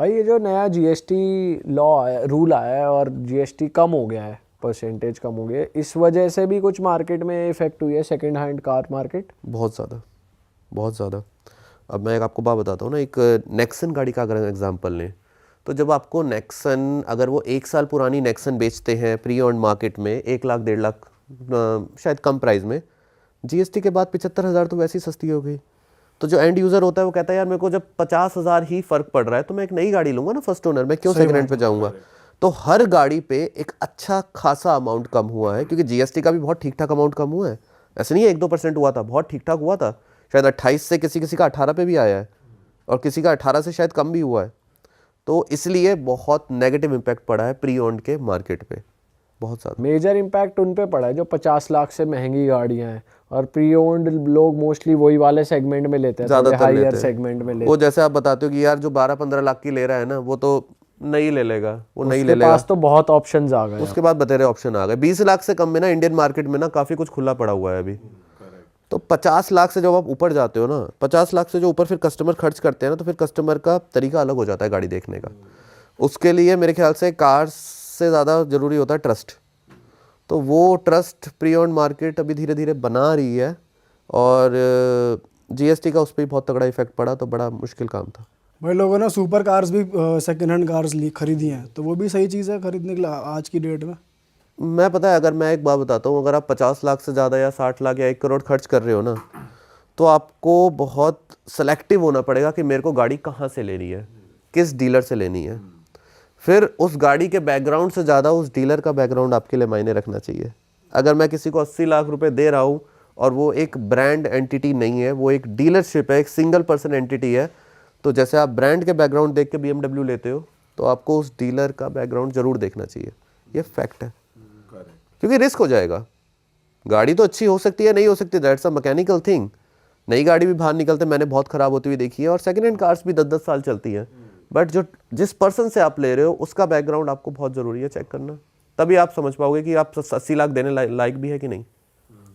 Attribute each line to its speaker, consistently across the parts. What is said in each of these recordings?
Speaker 1: भाई ये जो नया जीएसटी लॉ आया, रूल आया है और जीएसटी कम हो गया है, परसेंटेज कम हो गया है, इस वजह से भी कुछ मार्केट में इफेक्ट हुई है, सेकंड हैंड कार मार्केट?
Speaker 2: बहुत ज़्यादा, बहुत ज़्यादा। अब मैं एक आपको बात बताता हूँ ना, एक नेक्सन गाड़ी का अगर एग्जांपल लें, तो जब आपको नेक्सन, अगर वो 1 साल पुरानी नेक्सन बेचते हैं प्री ओन्ड मार्केट में 1 लाख 1.5 लाख शायद कम प्राइस में, जीएसटी के बाद 75,000 तो वैसे ही सस्ती हो गई। तो जो एंड यूज़र होता है वो कहता है यार मेरे को जब 50,000 ही फ़र्क पड़ रहा है तो मैं एक नई गाड़ी लूँगा ना फर्स्ट ओनर, मैं क्यों सेकंड हैंड पे जाऊँगा। तो हर गाड़ी पे एक अच्छा खासा अमाउंट कम हुआ है, क्योंकि जीएसटी का भी बहुत ठीक ठाक अमाउंट कम हुआ है। ऐसे नहीं है 1-2% हुआ था, बहुत ठीक ठाक हुआ था। शायद 28 से किसी किसी का 18 पे भी आया है, और किसी का 18 से शायद कम भी हुआ है। तो इसलिए बहुत नेगेटिव इम्पैक्ट पड़ा है प्री ओन्ड के मार्केट पे, बहुत ज़्यादा।
Speaker 1: मेजर इम्पैक्ट उन पे पड़ा है जो 50 लाख से महंगी गाड़ियां हैं, और प्री ओन्ड लोग मोस्टली वही वाले सेगमेंट में लेते हैं, थोड़े
Speaker 2: ज़्यादातर
Speaker 1: हायर
Speaker 2: लेते हैं
Speaker 1: सेगमेंट में लेते
Speaker 2: वो।
Speaker 1: हैं।
Speaker 2: जैसे आप बताते हो कि यार जो 12-15 लाख की ले रहा है ना, वो तो नहीं ले लेगा, वो नहीं ले
Speaker 1: उसके
Speaker 2: लेगा।
Speaker 1: पास तो बहुत ऑप्शंस आ गए।
Speaker 2: उसके बाद बतेरे ऑप्शन आ गए। 20 लाख से कम में ना इंडियन मार्केट में ना काफ़ी कुछ खुला पड़ा हुआ है अभी। तो 50 लाख से जब आप ऊपर जाते हो ना, 50 लाख से जो ऊपर फिर कस्टमर खर्च करते हैं ना, तो फिर कस्टमर का तरीका अलग हो जाता है गाड़ी देखने का। उसके लिए मेरे ख्याल से कार्स से ज़्यादा ज़रूरी होता है ट्रस्ट। तो वो ट्रस्ट प्री ओन्ड मार्केट अभी धीरे धीरे बना रही है, और जीएसटी का उस पर भी बहुत तगड़ा इफेक्ट पड़ा, तो बड़ा मुश्किल काम था।
Speaker 3: भाई लोगों ने सुपर कार्स भी सेकंड हैंड कार्स खरीदी हैं, तो वो भी सही चीज़ है खरीदने के लिए आज की डेट में।
Speaker 2: मैं पता है, अगर मैं एक बात बताता हूँ, अगर आप 50 लाख से ज़्यादा या 60 लाख या 1 करोड़ खर्च कर रहे हो ना, तो आपको बहुत सेलेक्टिव होना पड़ेगा कि मेरे को गाड़ी कहाँ से लेनी है, किस डीलर से लेनी है। फिर उस गाड़ी के बैकग्राउंड से ज़्यादा उस डीलर का बैकग्राउंड आपके लिए मायने रखना चाहिए। अगर मैं किसी को 80 लाख रुपए दे रहा हूँ और वो एक ब्रांड एंटिटी नहीं है, वो एक डीलरशिप है, एक सिंगल पर्सन एंटिटी है, तो जैसे आप ब्रांड के बैकग्राउंड देख के BMW लेते हो, तो आपको उस डीलर का बैकग्राउंड जरूर देखना चाहिए। ये फैक्ट है, क्योंकि रिस्क हो जाएगा। गाड़ी तो अच्छी हो सकती है, नहीं हो सकती, दैट्स अ मैकेनिकल थिंग। नई गाड़ी भी बाहर निकलते मैंने बहुत ख़राब होती हुई देखी है, और सेकंड हैंड कार्स भी 10-10 साल चलती हैं। बट जो जिस पर्सन से आप ले रहे हो उसका बैकग्राउंड आपको बहुत ज़रूरी है चेक करना, तभी आप समझ पाओगे कि आप 80 लाख देने लायक भी है कि नहीं,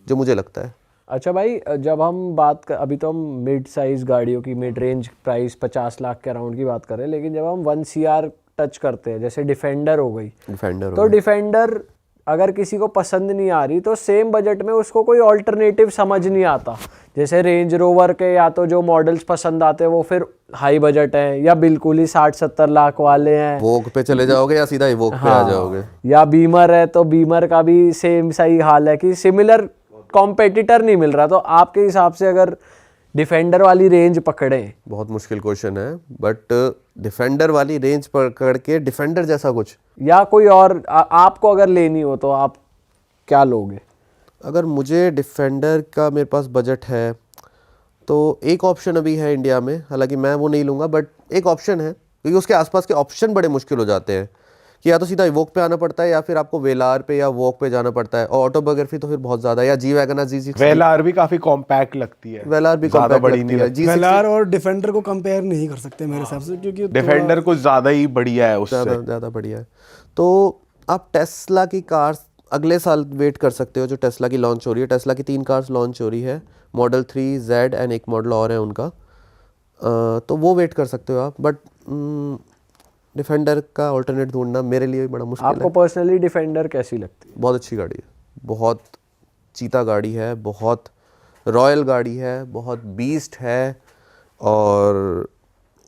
Speaker 2: जो मुझे लगता है।
Speaker 1: अच्छा भाई, जब हम अभी तो हम मिड साइज गाड़ियों की, मिड रेंज प्राइस 50 लाख के अराउंड की बात कर रहे हैं, लेकिन जब हम 1 CR टच करते हैं, जैसे डिफेंडर हो गई, तो डिफेंडर अगर किसी को पसंद नहीं आ रही, तो सेम बजट में उसको कोई ऑल्टरनेटिव समझ नहीं आता। जैसे रेंज रोवर के या तो जो मॉडल्स पसंद आते हैं वो फिर हाई बजट हैं, या बिल्कुल ही 60-70 लाख वाले हैं।
Speaker 2: वोक पे चले जाओगे या सीधा वोक पे आ जाओगे।
Speaker 1: या बीमर है, तो बीमर का भी सेम सही हाल है कि सिमिलर कॉम्पिटिटर नहीं मिल रहा। तो आपके हिसाब से अगर डिफेंडर वाली रेंज पकड़े,
Speaker 2: बहुत मुश्किल क्वेश्चन है, बट डिफेंडर वाली रेंज पकड़ के डिफेंडर जैसा कुछ,
Speaker 1: या कोई और आपको अगर लेनी हो तो आप क्या लोगे?
Speaker 2: अगर मुझे डिफेंडर का मेरे पास बजट है, तो एक ऑप्शन अभी है इंडिया में, हालांकि मैं वो नहीं लूँगा, बट एक ऑप्शन है, क्योंकि उसके आसपास के ऑप्शन बड़े मुश्किल हो जाते हैं कि या तो सीधा वोक पे आना पड़ता है, या फिर आपको वेलार पे या वोक पे जाना पड़ता है, और ऑटोबायोग्राफी तो फिर बहुत ज़्यादा, या जी वैगन या जी6।
Speaker 4: वेलार भी काफ़ी कॉम्पैक्ट लगती है,
Speaker 2: वेलार भी
Speaker 4: ज़्यादा
Speaker 2: compact
Speaker 4: बड़ी
Speaker 2: लगती
Speaker 4: नहीं
Speaker 2: है।
Speaker 4: लगती।
Speaker 3: वेलार और डिफेंडर को कंपेयर नहीं कर सकते मेरे हिसाब से, क्योंकि
Speaker 4: डिफेंडर कुछ ज़्यादा ही बढ़िया है उससे।
Speaker 2: ज़्यादा बढ़िया है। तो आप टेस्ला की कार्स अगले साल वेट कर सकते हो, जो टेस्ला की लॉन्च हो रही है। टेस्ला की 3 कार्स लॉन्च हो रही है, मॉडल 3, Z एंड एक मॉडल और है उनका, तो वो वेट कर सकते हो आप। बट डिफेंडर का ऑल्टरनेट ढूंढना मेरे लिए भी बड़ा मुश्किल
Speaker 1: आपको
Speaker 2: है।
Speaker 1: पर्सनली डिफेंडर कैसी लगती है?
Speaker 2: बहुत अच्छी गाड़ी है, बहुत चीता गाड़ी है, बहुत रॉयल गाड़ी है, बहुत बीस्ट है, और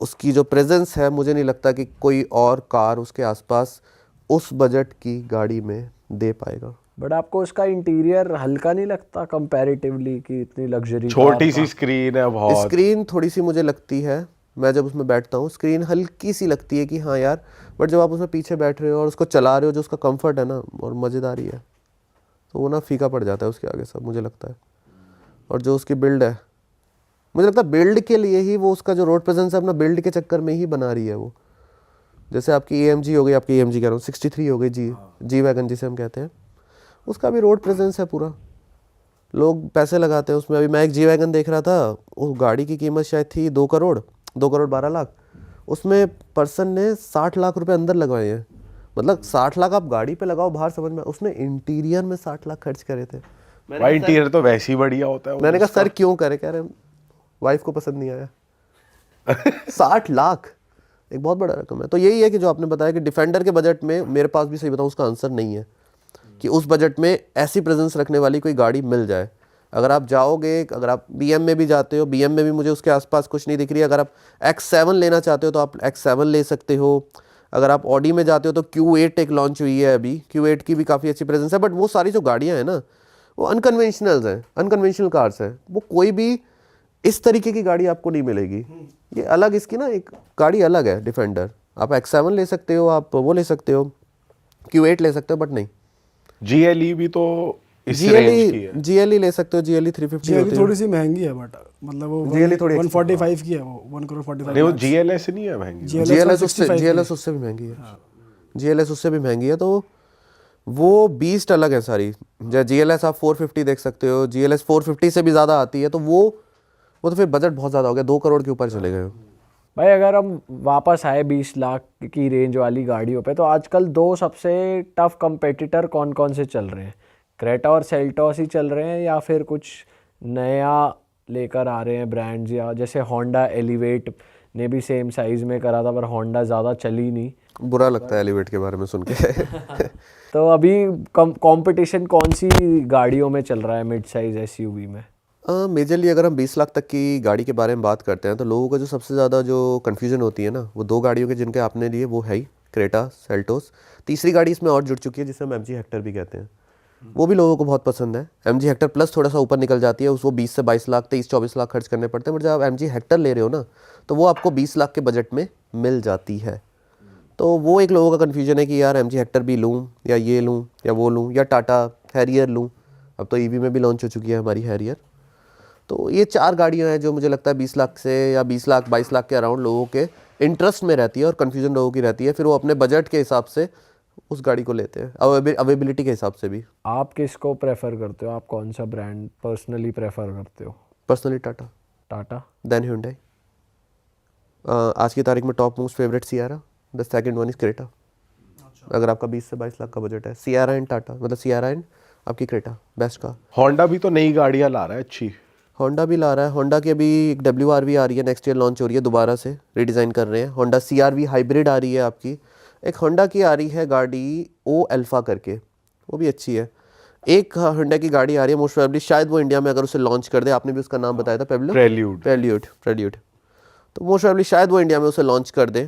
Speaker 2: उसकी जो प्रेजेंस है, मुझे नहीं लगता कि कोई और कार उसके आसपास उस बजट की गाड़ी में दे पाएगा।
Speaker 1: बट आपको उसका इंटीरियर हल्का नहीं लगता कंपैरेटिवली कि इतनी लग्जरी?
Speaker 4: छोटी सी स्क्रीन है बहुत।
Speaker 2: स्क्रीन थोड़ी सी मुझे लगती है, मैं जब उसमें बैठता हूँ स्क्रीन हल्की सी लगती है कि हाँ यार, बट जब आप उसमें पीछे बैठ रहे हो और उसको चला रहे हो, जो उसका कंफर्ट है ना और मज़ेदारी है, तो वो ना फीका पड़ जाता है उसके आगे सब, मुझे लगता है। और जो उसकी बिल्ड है, मुझे लगता है बिल्ड के लिए ही वो, उसका जो रोड प्रेजेंस है अपना बिल्ड के चक्कर में ही बना रही है वो। जैसे आपकी AMG हो गई, आपकी AMG कह रहा हूँ, 63 हो गई, जी वैगन जिसे हम कहते हैं, उसका भी रोड प्रेजेंस है पूरा, लोग पैसे लगाते हैं उसमें। अभी मैं एक जी वैगन देख रहा था, उस गाड़ी की कीमत शायद थी 2 करोड़ 12 लाख, उसमें पर्सन ने 60 लाख रुपए अंदर लगवाए हैं। मतलब 60 लाख आप गाड़ी पे लगाओ बाहर, समझ में, उसने इंटीरियर में 60 लाख खर्च करे थे।
Speaker 4: भाई इंटीरियर तो वैसे ही बढ़िया होता है।
Speaker 2: मैंने कहा सर क्यों करे, कह रहे वाइफ को पसंद नहीं आया। 60 लाख एक बहुत बड़ा रकम है। तो यही है कि जो आपने बताया कि डिफेंडर के बजट में, मेरे पास भी सही बताऊँ उसका आंसर नहीं है कि उस बजट में ऐसी प्रेजेंस रखने वाली कोई गाड़ी मिल जाए। अगर आप जाओगे, अगर आप BM में भी जाते हो, BM में भी मुझे उसके आसपास कुछ नहीं दिख रही है। अगर आप X7 लेना चाहते हो तो आप X7 ले सकते हो। अगर आप ऑडी में जाते हो तो Q8 एक लॉन्च हुई है अभी, Q8 की भी काफ़ी अच्छी प्रेजेंस है। बट वो सारी जो गाड़ियाँ हैं ना, वो अनकन्वेंशनल्स हैं, अनकन्वेंशनल कार्स हैं। वो कोई भी इस तरीके की गाड़ी आपको नहीं मिलेगी। ये अलग, इसकी ना एक गाड़ी अलग है डिफेंडर। आप X7 ले सकते हो, आप वो ले सकते हो, Q8 ले सकते हो, बट नहीं
Speaker 4: GLE भी तो इस रेंज की है।
Speaker 2: GLE ले सकते हो, GLE 350
Speaker 3: GLE
Speaker 2: होती है।
Speaker 3: थोड़ी सी महंगी है, बट मतलब वो
Speaker 2: GLE थोड़ी
Speaker 3: 145 की है, वो 1,45,00,000।
Speaker 4: नहीं, वो GLS नहीं है महंगी।
Speaker 2: GLS उससे भी महंगी है। GLS उससे भी महंगी है। तो वो बीस्ट अलग है सारी। GLS आप 450 देख सकते हो, GLS 450 से भी ज़्यादा आती है। तो वो तो फिर बजट बहुत ज़्यादा हो गया, 2 करोड़ के ऊपर चले गए।
Speaker 1: भाई अगर हम वापस आए 20 लाख की रेंज वाली गाड़ियों पे, तो आजकल 2 सबसे टफ कंपेटिटर कौन कौन से चल रहे हैं? क्रेटा और सेल्टॉस ही चल रहे हैं, या फिर कुछ नया लेकर आ रहे हैं ब्रांड्स? या जैसे होंडा एलिवेट ने भी सेम साइज़ में करा था, पर होंडा ज़्यादा चली नहीं।
Speaker 2: बुरा लगता है एलिवेट के बारे में सुन के।
Speaker 1: तो अभी कंपटीशन कौन सी गाड़ियों में चल रहा है मिड साइज़ SUV में?
Speaker 2: मेजरली अगर हम 20 लाख तक की गाड़ी के बारे में बात करते हैं तो लोगों का जो सबसे ज़्यादा जो कन्फ्यूजन होती है ना, वो 2 गाड़ियों के जिनके आपने लिए, वो है ही क्रेटा, सेल्टोस। तीसरी गाड़ी इसमें और जुड़ चुकी है जिसे हम MG हेक्टर भी कहते हैं। वो भी लोगों को बहुत पसंद है। MG हेक्टर प्लस थोड़ा सा ऊपर निकल जाती है, उसको 20 से 22 लाख, 23-24 लाख खर्च करने पड़ते हैं। बट जब आप MG हेक्टर ले रहे हो ना, तो वो आपको 20 लाख के बजट में मिल जाती है। तो वो एक लोगों का कन्फ्यूजन है कि यार MG हेक्टर भी लूँ, या ये लूँ, या वो लूँ, या टाटा हैरियर लूँ। अब तो EV में भी लॉन्च हो चुकी है हमारी हैरियर। तो ये 4 गाड़ियां हैं जो मुझे लगता है 20 लाख से या 20 लाख 22 लाख के अराउंड लोगों के इंटरेस्ट में रहती है, और कन्फ्यूजन लोगों की रहती है। फिर वो अपने बजट के हिसाब से उस गाड़ी को लेते हैं, अवेबिलिटी के हिसाब से भी।
Speaker 1: आप किसको प्रेफर करते हो? आप कौन सा ब्रांड पर्सनली प्रेफर करते हो?
Speaker 2: Personally Tata,
Speaker 1: Tata,
Speaker 2: then Hyundai। आज की तारीख में top most favourite Sierra, the second one is Creta. अगर आपका 20 से 22 लाख का बजट है, सियारा एंड टाटा, मतलब सियारा एंड आपकी क्रेटा बेस्ट का।
Speaker 4: होंडा भी तो नई गाड़ियां ला रहा है अच्छी।
Speaker 2: होंडा भी ला रहा है। होंडा की अभी एक WRV आ रही है, नेक्स्ट ईयर लॉन्च हो रही है, दोबारा से रीडिज़ाइन कर रहे हैं। होंडा CRV हाइब्रिड आ रही है आपकी। एक होंडा की आ रही है गाड़ी O अल्फा करके, वो भी अच्छी है। एक होंडा की गाड़ी आ रही है, मोस्ट प्रोबेबली शायद वो इंडिया में अगर उसे लॉन्च कर दे, आपने भी उसका नाम बताया था, प्रेल्यूड। तो मोस्ट प्रोबेबली शायद वो इंडिया में उसे लॉन्च कर दे,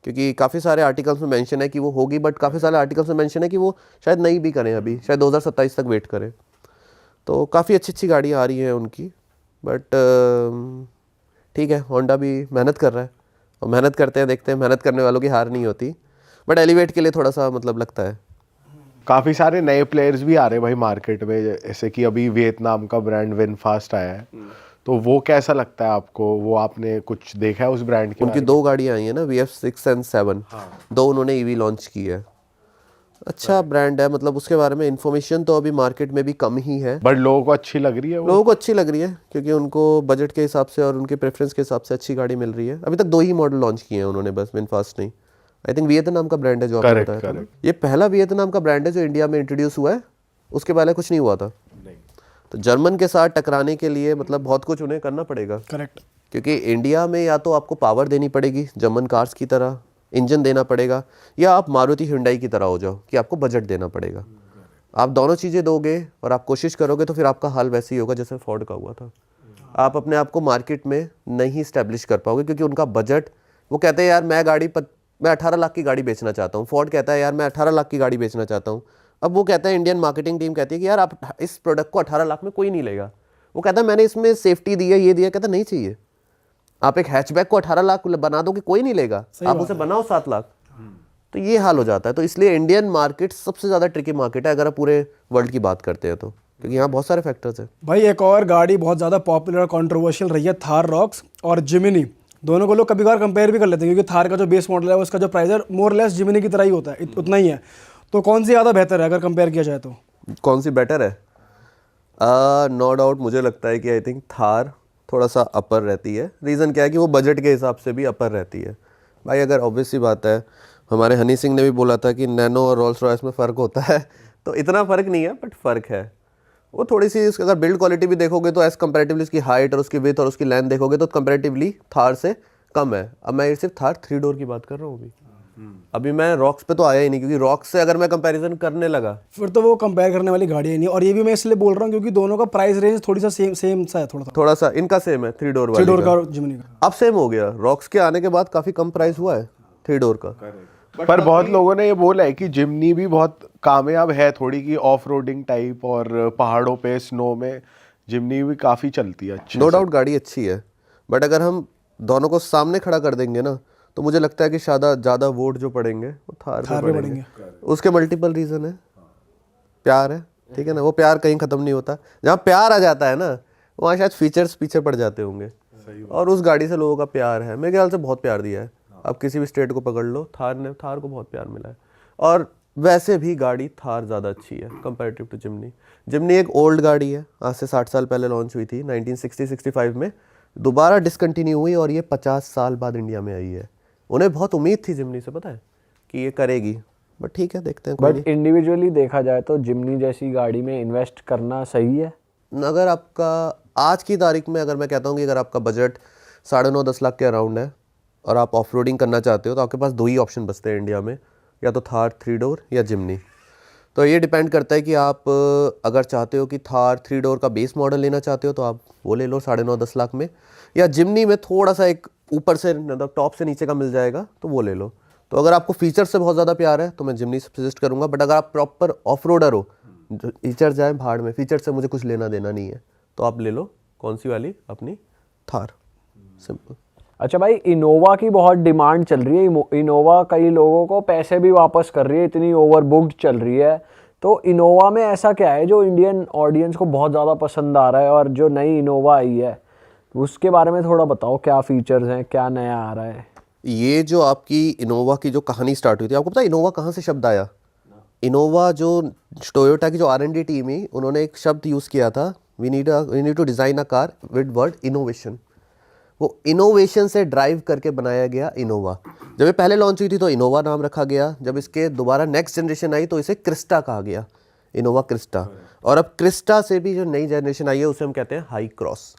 Speaker 2: क्योंकि काफ़ी सारे आर्टिकल्स में मेंशन है कि वो होगी, बट काफ़ी सारे आर्टिकल्स में मेंशन है कि वो शायद नहीं भी करें, अभी शायद 2027 तक वेट करें। तो काफ़ी अच्छी गाड़ियाँ आ रही हैं उनकी। बट ठीक है, होंडा भी मेहनत कर रहा है, और मेहनत करते हैं, देखते हैं, मेहनत करने वालों की हार नहीं होती। बट एलिवेट के लिए थोड़ा सा मतलब लगता है।
Speaker 4: काफ़ी सारे नए प्लेयर्स भी आ रहे हैं भाई मार्केट में, जैसे कि अभी वियतनाम का ब्रांड विनफास्ट आया है। तो वो कैसा लगता है आपको? वो आपने कुछ देखा है उस ब्रांड के?
Speaker 2: उनकी 2 गाड़ियाँ आई हैं ना, VF6 and 7, 2 उन्होंने EV लॉन्च की है। अच्छा ब्रांड है, मतलब उसके बारे में इन्फॉर्मेशन तो अभी मार्केट में भी कम ही है,
Speaker 4: बट लोगों को अच्छी लग रही है वो।
Speaker 2: लोगों को अच्छी लग रही है, क्योंकि उनको बजट के हिसाब से और उनके प्रेफरेंस के हिसाब से अच्छी गाड़ी मिल रही है। अभी तक 2 ही मॉडल लॉन्च किए हैं उन्होंने बस, विनफास्ट नहीं। आई थिंक वियतनाम का ब्रांड है जो आपने बताया था। ये पहला वियतनाम का ब्रांड है जो इंडिया में इंट्रोड्यूस हुआ है, उसके पहले कुछ नहीं हुआ था। तो जर्मन के साथ टकराने के लिए मतलब बहुत कुछ उन्हें करना पड़ेगा।
Speaker 3: करेक्ट।
Speaker 2: क्योंकि इंडिया में या तो आपको पावर देनी पड़ेगी जर्मन कार्स की तरह, इंजन देना पड़ेगा, या आप मारुति हुंडई की तरह हो जाओ कि आपको बजट देना पड़ेगा। आप दोनों चीज़ें दोगे और आप कोशिश करोगे तो फिर आपका हाल वैसे ही होगा जैसे फोर्ड का हुआ था। आप अपने आप को मार्केट में नहीं इस्टेब्लिश कर पाओगे, क्योंकि उनका बजट, वो कहते हैं यार मैं 18 लाख की गाड़ी बेचना चाहता हूँ। फोर्ड कहता है यार मैं 18 लाख की गाड़ी बेचना चाहता हूँ। अब वो कहता है, इंडियन मार्केटिंग टीम कहती है कि यार आप इस प्रोडक्ट को 18 लाख में कोई नहीं लेगा। वो कहता है मैंने इसमें सेफ्टी दी है, ये दिया, कहता नहीं चाहिए। आप एक हैचबैक को 18 लाख बना दो कि कोई नहीं लेगा, आप उसे बनाओ 7 लाख। तो ये हाल हो जाता है। तो इसलिए इंडियन मार्केट सबसे ज़्यादा ट्रिकी मार्केट है अगर आप पूरे वर्ल्ड की बात करते हैं तो, क्योंकि यहाँ बहुत सारे फैक्टर्स हैं।
Speaker 3: भाई एक और गाड़ी बहुत ज़्यादा पॉपुलर और कॉन्ट्रोवर्शियल रही है, थार रॉक्स और जिमिनी। दोनों को लोग कभी कभार कंपेयर भी कर लेते हैं, क्योंकि थार का जो बेस मॉडल है उसका जो प्राइस है मोर लेस जिमिनी की तरह ही होता है, उतना ही है। तो कौन सी ज़्यादा बेहतर है अगर कंपेयर किया जाए तो?
Speaker 2: कौन सी बेटर है? नो डाउट मुझे लगता है कि आई थिंक थार थोड़ा सा अपर रहती है। रीज़न क्या है कि वो बजट के हिसाब से भी अपर रहती है। भाई अगर ऑब्वियस सी बात है, हमारे हनी सिंह ने भी बोला था कि नैनो और रोल्स रॉयस में फ़र्क होता है, तो इतना फ़र्क नहीं है बट फ़र्क है। वो थोड़ी सी अगर बिल्ड क्वालिटी भी देखोगे तो एज़ कंपेरेटिवली उसकी हाइट और उसकी विड्थ और उसकी लेंथ देखोगे तो कंपेरेटिवली थार से कम है। अब मैं सिर्फ थार 3 डोर की बात कर रहा हूँ अभी मैं रॉक्स पे तो आया ही नहीं, क्योंकि रॉक्स से अगर मैं कंपैरिजन करने लगा
Speaker 3: फिर तो वो कंपेयर करने वाली गाड़ी है नहीं। और ये भी मैं इसलिए बोल रहा हूँ क्योंकि दोनों का प्राइस रेंज थोड़ी सा सेम सा है,
Speaker 2: थोड़ा सा इनका सेम है 3 डोर
Speaker 3: 3
Speaker 2: वाली
Speaker 3: डोर
Speaker 2: का।
Speaker 3: का जिमनी का।
Speaker 2: अब सेम हो गया, रॉक्स के आने के बाद काफी कम प्राइस हुआ है 3 डोर का।
Speaker 4: पर बहुत लोगों ने ये बोला है कि जिमनी भी बहुत कामयाब है थोड़ी, की ऑफ रोडिंग टाइप और पहाड़ों पे स्नो में जिमनी भी काफी चलती है अच्छे
Speaker 2: नो
Speaker 4: से।
Speaker 2: डाउट गाड़ी अच्छी है, बट अगर हम दोनों को सामने खड़ा कर देंगे ना तो मुझे लगता है कि ज़्यादा वोट जो पड़ेंगे वो थार पे पड़ेंगे। उसके मल्टीपल रीज़न है, प्यार है, ठीक है ना, वो प्यार कहीं ख़त्म नहीं होता। जहाँ प्यार आ जाता है ना वहाँ शायद फीचर्स पीछे पड़ जाते होंगे, और उस गाड़ी से लोगों का प्यार है, मेरे ख्याल से बहुत प्यार दिया है। अब किसी भी स्टेट को पकड़ लो, थार को बहुत प्यार मिला है। और वैसे भी गाड़ी थार ज़्यादा अच्छी है कंपैरेटिव टू जिमनी। जिमनी एक ओल्ड गाड़ी है, आज से 60 साल पहले लॉन्च हुई थी 1960-65 में, दोबारा डिसकंटिन्यू हुई और ये 50 साल बाद इंडिया में आई है। उन्हें बहुत उम्मीद थी जिमनी से, पता है कि ये करेगी, बट ठीक है, देखते हैं।
Speaker 1: बट इंडिविजुअली देखा जाए तो जिमनी जैसी गाड़ी में इन्वेस्ट करना सही है।
Speaker 2: अगर आपका आज की तारीख में, अगर मैं कहता हूँ कि अगर आपका बजट 9.5-10 लाख के अराउंड है और आप ऑफ रोडिंग करना चाहते हो, तो आपके पास 2 ही ऑप्शन बचते हैं इंडिया में, या तो थार 3 डोर या जिमनी। तो ये डिपेंड करता है कि आप अगर चाहते हो कि थार 3 डोर का बेस मॉडल लेना चाहते हो तो आप वो ले लो 9.5-10 लाख में, या जिमनी में थोड़ा सा एक ऊपर से, मतलब टॉप से नीचे का मिल जाएगा तो वो ले लो। तो अगर आपको फीचर से बहुत ज़्यादा प्यार है तो मैं जिमनी सजेस्ट करूँगा, बट अगर आप प्रॉपर ऑफ रोडर हो, फीचर जाए भाड़ में, फीचर से मुझे कुछ लेना देना नहीं है, तो आप ले लो कौन सी वाली, अपनी थार, सिंपल।
Speaker 1: अच्छा भाई, इनोवा की बहुत डिमांड चल रही है। इनोवा कई लोगों को पैसे भी वापस कर रही है, इतनी ओवर बुक्ड चल रही है। तो इनोवा में ऐसा क्या है जो इंडियन ऑडियंस को बहुत ज़्यादा पसंद आ रहा है, और जो नई इनोवा आई है उसके बारे में थोड़ा बताओ, क्या फीचर्स हैं, क्या नया आ रहा है।
Speaker 2: ये जो आपकी इनोवा की जो कहानी स्टार्ट हुई थी, आपको पता है इनोवा कहाँ से शब्द आया? इनोवा जो टोयोटा की जो R&D टीम है, उन्होंने एक शब्द यूज़ किया था, we need to design a car with word innovation. वो इनोवेशन से ड्राइव करके बनाया गया इनोवा। जब ये पहले लॉन्च हुई थी तो इनोवा नाम रखा गया, जब इसके दोबारा नेक्स्ट जनरेशन आई तो इसे क्रिस्टा कहा गया, इनोवा क्रिस्टा। और अब क्रिस्टा से भी जो नई जनरेशन आई है उसे हम कहते हैं हाई क्रॉस।